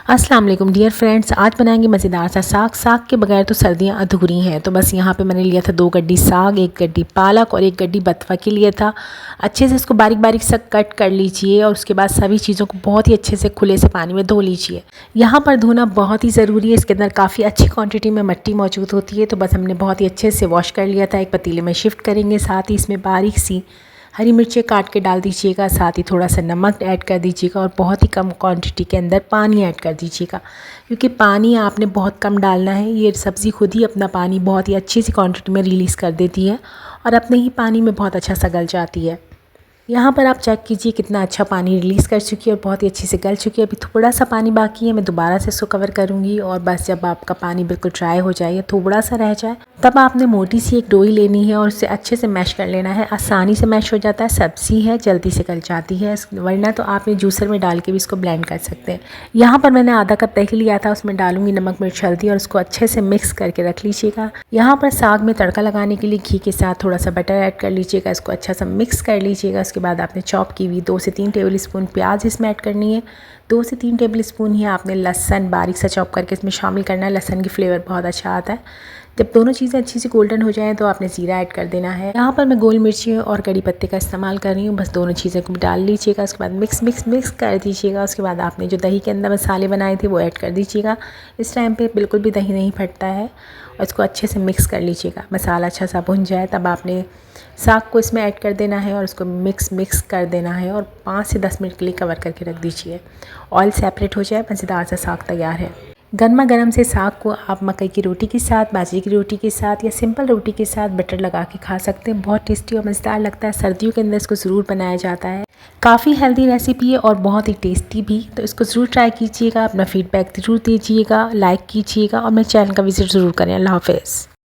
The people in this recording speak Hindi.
अस्सलाम वालेकुम डियर फ्रेंड्स, आज बनाएंगे मज़ेदार सा साग। साग के बगैर तो सर्दियां अधूरी हैं। तो बस यहाँ पे मैंने लिया था 2 गड्डी साग, 1 गड्डी पालक और 1 गड्डी बथुआ के लिए था। अच्छे से इसको बारीक बारीक सा कट कर लीजिए और उसके बाद सभी चीज़ों को बहुत ही अच्छे से खुले से पानी में धो लीजिए। यहाँ पर धोना बहुत ही ज़रूरी है। इसके अंदर काफ़ी अच्छी क्वान्टिटी में मिट्टी मौजूद होती है। तो बस हमने बहुत ही अच्छे से वॉश कर लिया था। एक पतीले में शिफ्ट करेंगे, साथ ही इसमें बारीक सी हरी मिर्चें काट के डाल दीजिएगा, साथ ही थोड़ा सा नमक ऐड कर दीजिएगा और बहुत ही कम क्वांटिटी के अंदर पानी ऐड कर दीजिएगा, क्योंकि पानी आपने बहुत कम डालना है। ये सब्ज़ी खुद ही अपना पानी बहुत ही अच्छी सी क्वांटिटी में रिलीज़ कर देती है और अपने ही पानी में बहुत अच्छा सा गल जाती है। यहाँ पर आप चेक कीजिए कितना अच्छा पानी रिलीज़ कर चुकी है और बहुत ही अच्छे से गल चुकी है। अभी थोड़ा सा पानी बाकी है, मैं दोबारा से इसको कवर करूँगी और बस जब आपका पानी बिल्कुल ड्राई हो जाए, थोड़ा सा रह जाए, तब आपने मोटी सी एक डोई लेनी है और उसे अच्छे से मैश कर लेना है। आसानी से मैश हो जाता है, सब्ज़ी है जल्दी से गल जाती है, वरना तो आपने जूसर में डाल के भी इसको ब्लेंड कर सकते हैं। यहाँ पर मैंने आधा कप दही लिया था, उसमें डालूंगी नमक मिर्च हल्दी और उसको अच्छे से मिक्स करके रख लीजिएगा। यहाँ पर साग में तड़का लगाने के लिए घी के साथ थोड़ा सा बटर ऐड कर लीजिएगा, इसको अच्छा सा मिक्स कर लीजिएगा। उसके बाद आपने चॉप की हुई 2 से 3 टेबल स्पून प्याज इसमें ऐड करनी है। 2 से 3 टेबल स्पून ही आपने लहसुन बारीक सा चॉप करके इसमें शामिल करना है। लहसुन की फ्लेवर बहुत अच्छा आता है। जब दोनों चीज़ें अच्छी सी गोल्डन हो जाएं तो आपने ज़ीरा ऐड कर देना है। यहाँ पर मैं गोल मिर्ची और कड़ी पत्ते का इस्तेमाल कर रही हूँ। बस दोनों चीज़ें को डाल लीजिएगा, उसके बाद मिक्स कर दीजिएगा। उसके बाद आपने जो दही के अंदर मसाले बनाए थे वो ऐड कर दीजिएगा। इस टाइम पे बिल्कुल भी दही नहीं फटता है और इसको अच्छे से मिक्स कर लीजिएगा। मसाला अच्छा सा भुन जाए तब आपने साग को इसमें ऐड कर देना है और उसको मिक्स कर देना है और 5 से 10 मिनट के लिए कवर करके रख दीजिए। ऑयल सेपरेट हो जाए, मज़ेदार सा साग तैयार है। गर्मा गर्म से साग को आप मकई की रोटी के साथ, बाजरे की रोटी के साथ या सिंपल रोटी के साथ बटर लगा के खा सकते हैं। बहुत टेस्टी और मज़ेदार लगता है। सर्दियों के अंदर इसको ज़रूर बनाया जाता है। काफ़ी हेल्दी रेसिपी है और बहुत ही टेस्टी भी। तो इसको ज़रूर ट्राई कीजिएगा, अपना फीडबैक ज़रूर दीजिएगा, लाइक कीजिएगा और मेरे चैनल का विज़िट ज़रूर करें। अल्लाह हाफ़िज़।